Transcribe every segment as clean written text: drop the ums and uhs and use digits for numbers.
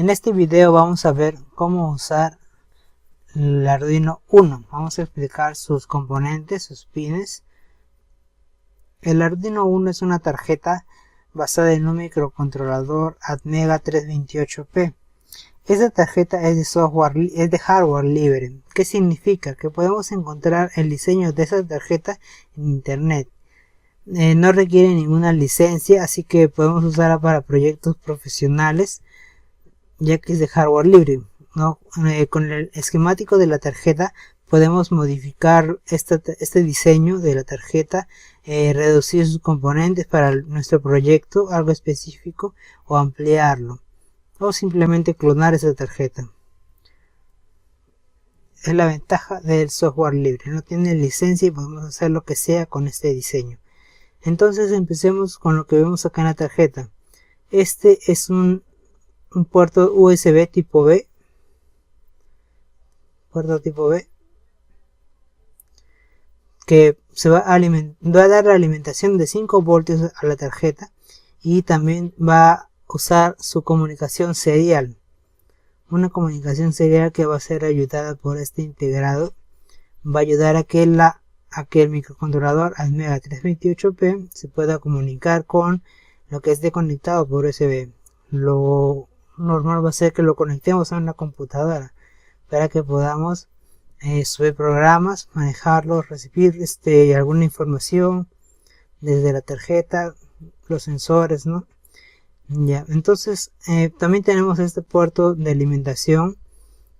En este video vamos a ver cómo usar el Arduino Uno. Vamos a explicar sus componentes, sus pines. El Arduino Uno es una tarjeta basada en un microcontrolador Atmega 328P. Esta tarjeta es de hardware libre. ¿Qué significa? Que podemos encontrar el diseño de esa tarjeta en internet. No requiere ninguna licencia, así que podemos usarla para proyectos profesionales, ya que es de hardware libre, ¿no? Con el esquemático de la tarjeta podemos modificar este diseño de la tarjeta, reducir sus componentes para nuestro proyecto, algo específico, o ampliarlo, o simplemente clonar esa tarjeta. Es la ventaja del software libre, no tiene licencia y podemos hacer lo que sea con este diseño. Entonces empecemos con lo que vemos acá en la tarjeta. Este es un puerto USB tipo B, que se va a dar la alimentación de 5 voltios a la tarjeta, y también va a usar su comunicación serial, una comunicación serial que va a ser ayudada por este integrado. Va a ayudar a que el microcontrolador Atmega 328P se pueda comunicar con lo que esté conectado por USB. Lo normal va a ser que lo conectemos a una computadora para que podamos subir programas, manejarlos, recibir alguna información desde la tarjeta, los sensores, ¿no? Ya, entonces también tenemos este puerto de alimentación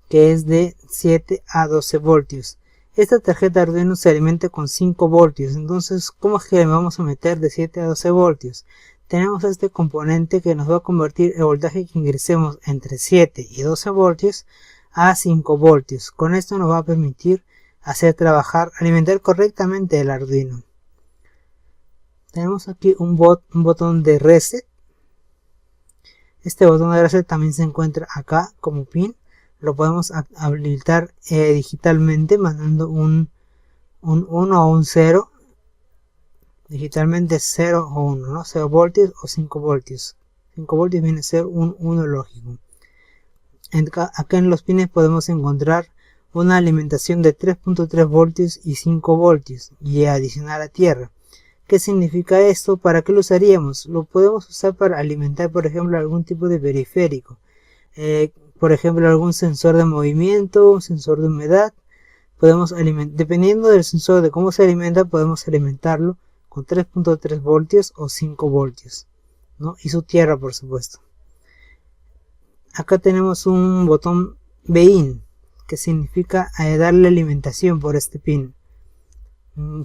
que es de 7 a 12 voltios. Esta tarjeta Arduino se alimenta con 5 voltios, entonces ¿cómo es que le vamos a meter de 7 a 12 voltios? Tenemos este componente que nos va a convertir el voltaje que ingresemos entre 7 y 12 voltios a 5 voltios. Con esto nos va a permitir alimentar correctamente el Arduino. Tenemos aquí un botón de reset. Este botón de reset también se encuentra acá como pin. Lo podemos habilitar digitalmente mandando un 1 o un 0. Digitalmente 0 o 1, ¿no? 0 voltios o 5 voltios. 5 voltios viene a ser un 1 lógico. Acá en los pines podemos encontrar una alimentación de 3.3 voltios y 5 voltios y adicional a tierra. ¿Qué significa esto? ¿Para qué lo usaríamos? Lo podemos usar para alimentar, por ejemplo, algún tipo de periférico. Por ejemplo, algún sensor de movimiento, un sensor de humedad. Dependiendo del sensor, de cómo se alimenta, podemos alimentarlo con 3.3 voltios o 5 voltios, ¿no? Y su tierra, por supuesto. Acá tenemos un botón BIN, que significa darle alimentación por este pin.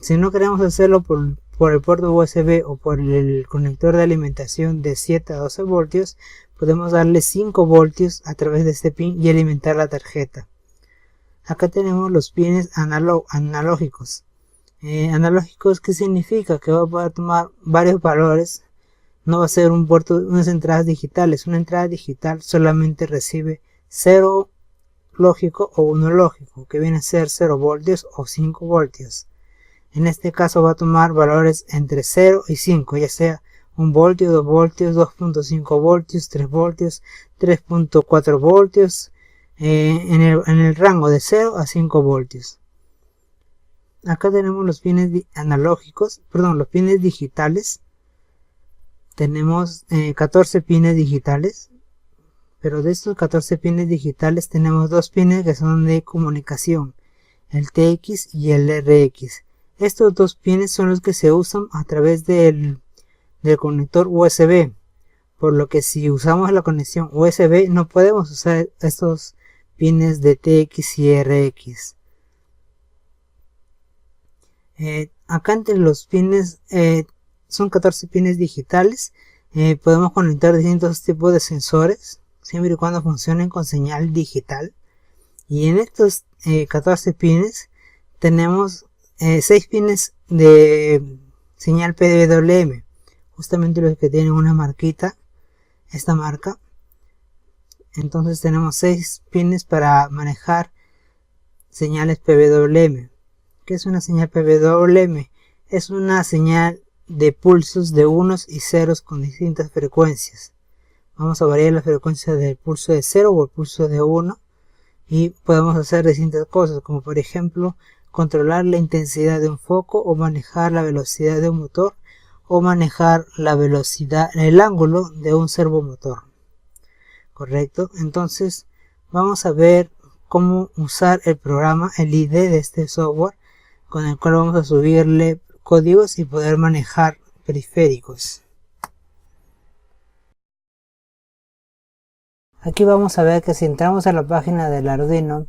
Si no queremos hacerlo por el puerto USB o por el conector de alimentación de 7 a 12 voltios, podemos darle 5 voltios a través de este pin y alimentar la tarjeta. Acá tenemos los pines analógicos. Analógicos, ¿qué significa? Que va a poder tomar varios valores. No va a ser unas entradas digitales. Una entrada digital solamente recibe 0 lógico o 1 lógico, que viene a ser 0 voltios o 5 voltios. En este caso va a tomar valores entre 0 y 5, ya sea 1 voltio, 2 voltios, 2.5 voltios, 3 voltios, 3.4 voltios, en el rango de 0 a 5 voltios. Acá tenemos los pines los pines digitales. Tenemos 14 pines digitales, pero de estos 14 pines digitales tenemos 2 pines que son de comunicación, el TX y el RX. Estos 2 pines son los que se usan a través del conector USB, por lo que si usamos la conexión USB no podemos usar estos pines de TX y RX. Acá entre los pines son 14 pines digitales. Podemos conectar distintos tipos de sensores siempre y cuando funcionen con señal digital, y en estos 14 pines tenemos 6 pines de señal PWM, justamente los que tienen una marquita, esta marca. Entonces tenemos 6 pines para manejar señales PWM. ¿Qué es una señal PWM? Es una señal de pulsos de unos y ceros con distintas frecuencias. vamos a variar la frecuencia del pulso de 0 o el pulso de 1 y podemos hacer distintas cosas, como por ejemplo controlar la intensidad de un foco o manejar la velocidad de un motor o manejar la velocidad, el ángulo de un servomotor. Correcto, entonces vamos a ver cómo usar el programa, el IDE de este software, con el cual vamos a subirle códigos y poder manejar periféricos. Aquí vamos a ver que si entramos a la página del Arduino,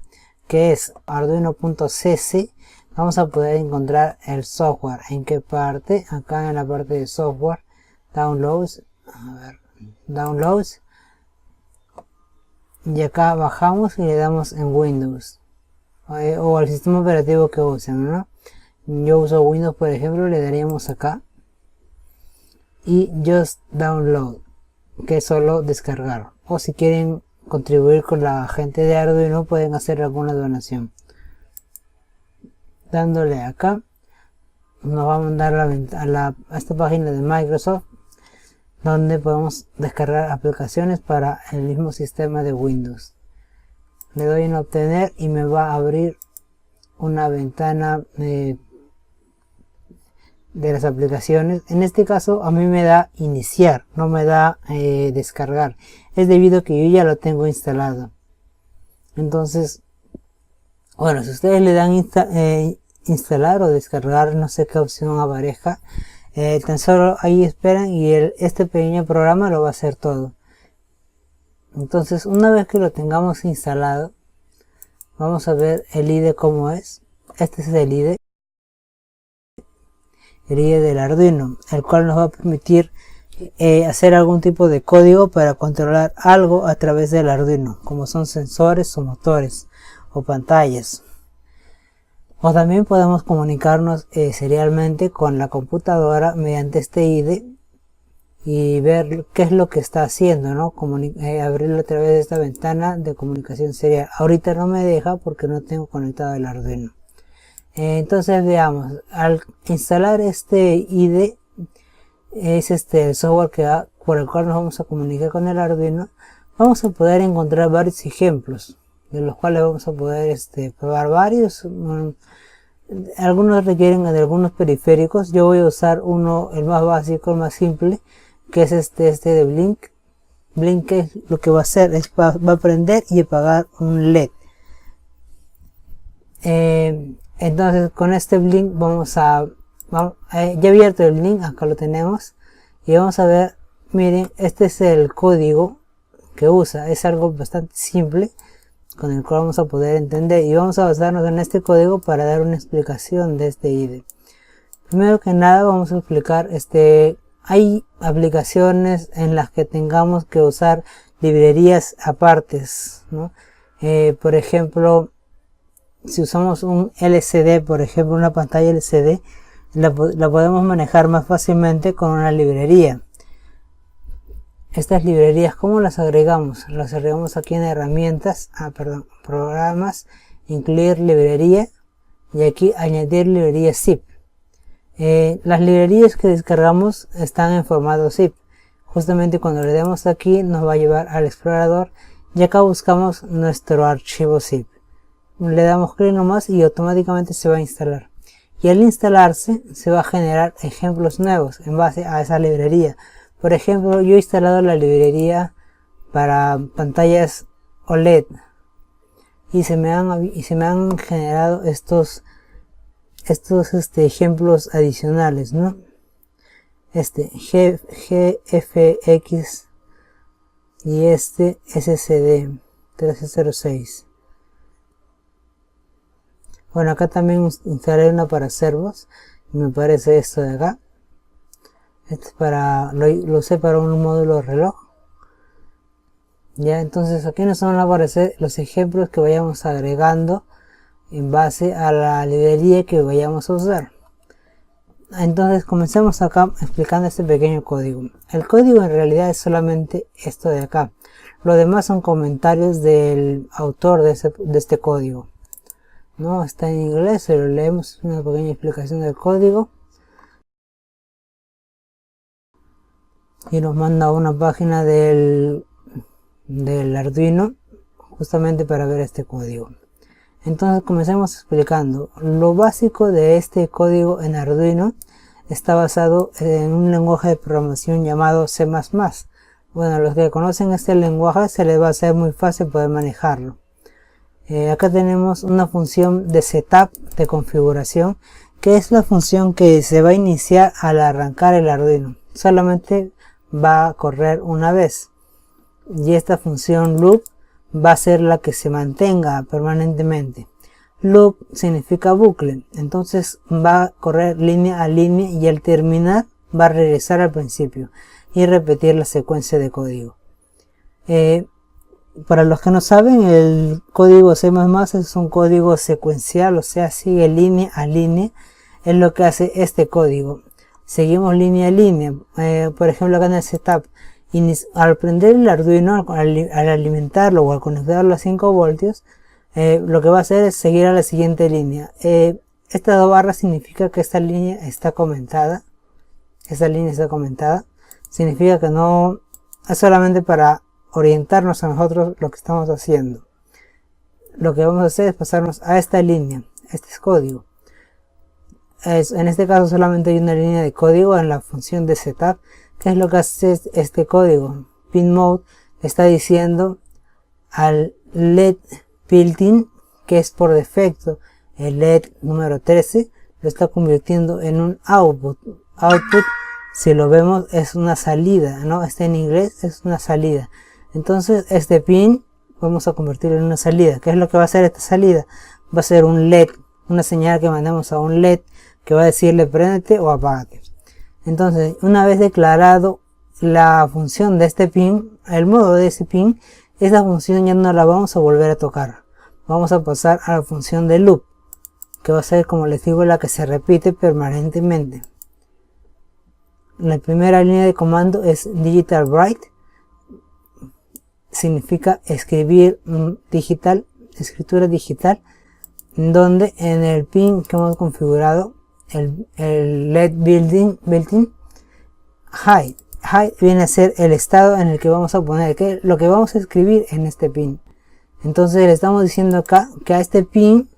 que es arduino.cc, vamos a poder encontrar el software. ¿En qué parte? Acá en la parte de software, downloads, downloads, y acá bajamos y le damos en Windows o al sistema operativo que usen, ¿no? Yo uso Windows, por ejemplo, le daríamos acá y just download, que es solo descargar, o si quieren contribuir con la gente de Arduino pueden hacer alguna donación. Dándole acá nos va a mandar a esta página de Microsoft, donde podemos descargar aplicaciones para el mismo sistema de Windows. Le doy en obtener y me va a abrir una ventana de las aplicaciones. En este caso a mí me da iniciar, no me da descargar. Es debido a que yo ya lo tengo instalado. Entonces, bueno, si ustedes le dan instalar o descargar, no sé qué opción aparezca, tan solo ahí esperan y este pequeño programa lo va a hacer todo. Entonces, una vez que lo tengamos instalado, vamos a ver el IDE cómo es. Este es el IDE del Arduino, el cual nos va a permitir hacer algún tipo de código para controlar algo a través del Arduino, como son sensores o motores o pantallas. O también podemos comunicarnos serialmente con la computadora mediante este IDE y ver qué es lo que está haciendo, ¿no? Abrirlo a través de esta ventana de comunicación serial. Ahorita no me deja porque no tengo conectado el Arduino. Entonces veamos, al instalar este IDE, es el software por el cual nos vamos a comunicar con el Arduino, vamos a poder encontrar varios ejemplos, de los cuales vamos a poder probar varios. Algunos requieren de algunos periféricos. Yo voy a usar uno, el más básico, el más simple, que es este de Blink. Blink lo que va a hacer es va a prender y apagar un LED. Entonces con este Blink ya he abierto el Blink, acá lo tenemos, y vamos a ver, miren, este es el código que usa. Es algo bastante simple con el cual vamos a poder entender, y vamos a basarnos en este código para dar una explicación de este IDE. Primero que nada vamos a explicar, hay aplicaciones en las que tengamos que usar librerías apartes, ¿no? Por ejemplo, si usamos un LCD, por ejemplo una pantalla LCD, la podemos manejar más fácilmente con una librería. Estas librerías, ¿cómo las agregamos? Las agregamos aquí en herramientas, programas, incluir librería, y aquí añadir librería zip. Las librerías que descargamos están en formato zip. Justamente cuando le demos aquí nos va a llevar al explorador y acá buscamos nuestro archivo zip. Le damos clic nomás y automáticamente se va a instalar. Y al instalarse se va a generar ejemplos nuevos en base a esa librería. Por ejemplo, yo he instalado la librería para pantallas OLED y se me han generado estos ejemplos adicionales, ¿no? GFX y SCD 1306. Bueno, acá también instalé una para servos y me parece esto de acá. Este es lo usé para un módulo reloj. Ya, entonces aquí nos van a aparecer los ejemplos que vayamos agregando en base a la librería que vayamos a usar. Entonces comencemos acá explicando este pequeño código. El código en realidad es solamente esto de acá. Lo demás son comentarios del autor de este código. No está en inglés, pero leemos una pequeña explicación del código. y nos manda a una página del Arduino justamente para ver este código. Entonces comencemos explicando. Lo básico de este código en Arduino está basado en un lenguaje de programación llamado C++. Bueno, los que conocen este lenguaje se les va a hacer muy fácil poder manejarlo. Acá tenemos una función de setup, de configuración, que es la función que se va a iniciar al arrancar el Arduino. Solamente va a correr una vez. Y esta función loop va a ser la que se mantenga permanentemente. Loop significa bucle, entonces va a correr línea a línea y al terminar va a regresar al principio y repetir la secuencia de código. Para los que no saben, el código C++ es un código secuencial, o sea, sigue línea a línea. Es lo que hace este código. Seguimos línea a línea. Por ejemplo, acá en el setup, al prender el Arduino, al alimentarlo o al conectarlo a 5 voltios, lo que va a hacer es seguir a la siguiente línea. Estas dos barras significa que esta línea está comentada. Significa que no es solamente para orientarnos a nosotros lo que estamos haciendo. Lo que vamos a hacer es pasarnos a esta línea. Este es código. En este caso solamente hay una línea de código en la función de setup. ¿Qué es lo que hace este código? Pin mode está diciendo al LED built-in, que es por defecto el LED número 13, lo está convirtiendo en un output. Output, si lo vemos, es una salida, ¿no? Está en inglés, es una salida. Entonces este pin vamos a convertirlo en una salida. ¿Qué es lo que va a hacer esta salida? Va a ser un LED, una señal que mandamos a un LED que va a decirle préndete o apágate. Entonces, una vez declarado la función de este pin, el modo de ese pin, esa función ya no la vamos a volver a tocar. Vamos a pasar a la función de loop, que va a ser, como les digo, la que se repite permanentemente. La primera línea de comando es digital write. Significa escribir digital, escritura digital, donde en el pin que hemos configurado, el LED built-in, high viene a ser el estado en el que vamos a poner, lo que vamos a escribir en este pin. Entonces le estamos diciendo acá que a este pin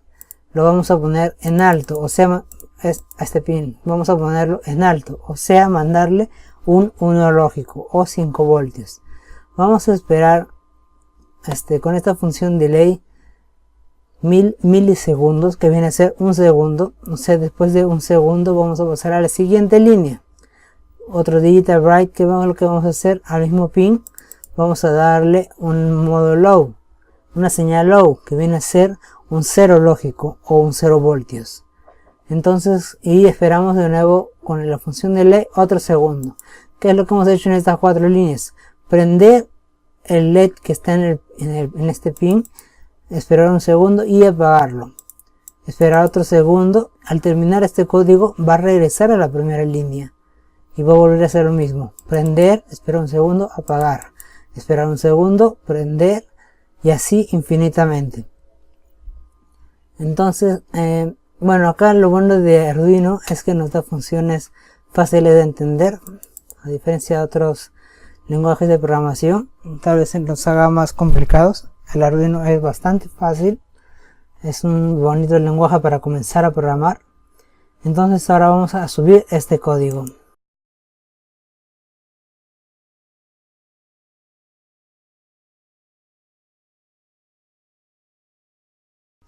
lo vamos a poner en alto, o sea, a este pin vamos a ponerlo en alto, o sea, mandarle un 1 lógico o 5 voltios. Vamos a esperar con esta función delay 1000 milisegundos, que viene a ser un segundo. O sea, después de un segundo vamos a pasar a la siguiente línea. Otro digital write, que lo que vamos a hacer al mismo pin, vamos a darle un modo low, una señal low, que viene a ser un 0 lógico o un 0 voltios. Entonces, y esperamos de nuevo con la función delay otro segundo. ¿Qué es lo que hemos hecho en estas 4 líneas? Prender el LED que está en este pin, esperar un segundo y apagarlo. Esperar otro segundo. Al terminar este código va a regresar a la primera línea y va a volver a hacer lo mismo. Prender, esperar un segundo, apagar. Esperar un segundo, prender, y así infinitamente. Entonces, bueno, acá lo bueno de Arduino es que nos da funciones fáciles de entender, a diferencia de otros lenguajes de programación. Tal vez se nos haga más complicados. El Arduino es bastante fácil, es un bonito lenguaje para comenzar a programar. Entonces ahora vamos a subir este código.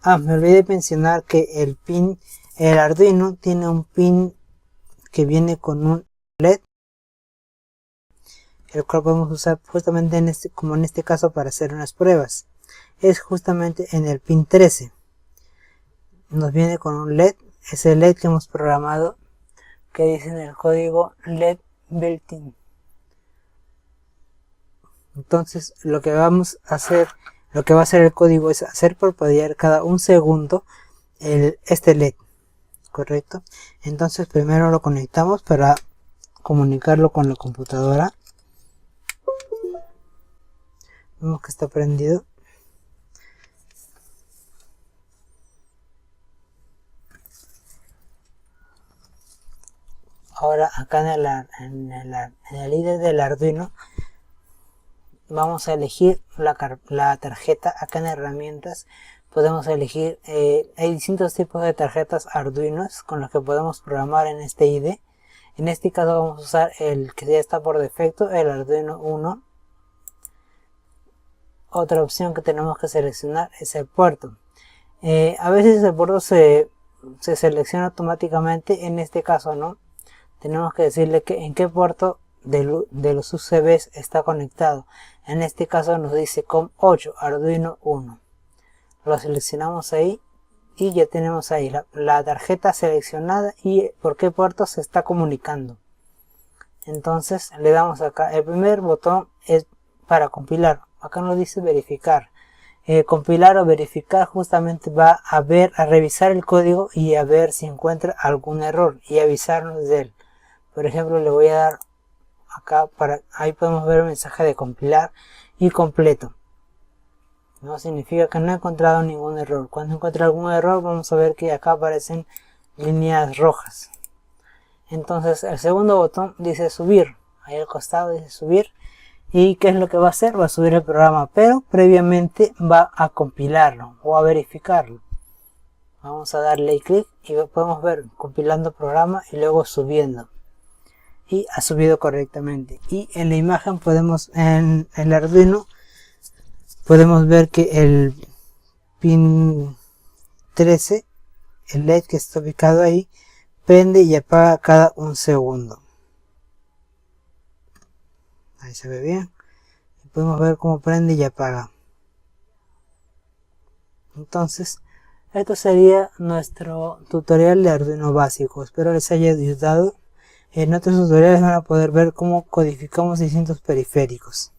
Me olvidé de mencionar que el Arduino tiene un pin que viene con un LED, el cual podemos usar justamente como en este caso para hacer unas pruebas. Es justamente en el pin 13. Nos viene con un LED, ese LED que hemos programado, que dice en el código LED built-in. Entonces lo que vamos a hacer, lo que va a hacer el código es hacer parpadear cada un segundo este LED, correcto. Entonces primero lo conectamos para comunicarlo con la computadora. Vemos que está prendido. Ahora acá en el IDE del Arduino vamos a elegir la tarjeta. Acá en herramientas podemos elegir, hay distintos tipos de tarjetas Arduinos con los que podemos programar en este IDE. En este caso vamos a usar el que ya está por defecto, el Arduino Uno. Otra opción que tenemos que seleccionar es el puerto. A veces el puerto se selecciona automáticamente, en este caso no. Tenemos que decirle que en qué puerto de los UCBs está conectado. En este caso nos dice COM8 Arduino 1. Lo seleccionamos ahí y ya tenemos ahí la tarjeta seleccionada y por qué puerto se está comunicando. Entonces le damos acá. El primer botón es para compilar. Acá nos dice verificar. Compilar o verificar justamente va a revisar el código y a ver si encuentra algún error y avisarnos de él. Por ejemplo, le voy a dar acá, ahí podemos ver el mensaje de compilar y completo. No significa que no he encontrado ningún error. Cuando encuentre algún error vamos a ver que acá aparecen líneas rojas. Entonces el segundo botón dice subir. Ahí al costado dice subir. ¿Y qué es lo que va a hacer? Va a subir el programa, pero previamente va a compilarlo o a verificarlo. Vamos a darle clic y podemos ver compilando programa y luego subiendo. Y ha subido correctamente. Y en la imagen en el Arduino podemos ver que el pin 13, el LED que está ubicado ahí, prende y apaga cada un segundo. Ahí se ve bien. Y podemos ver cómo prende y apaga. Entonces, esto sería nuestro tutorial de Arduino básico. Espero les haya ayudado. En otros tutoriales van a poder ver cómo codificamos distintos periféricos.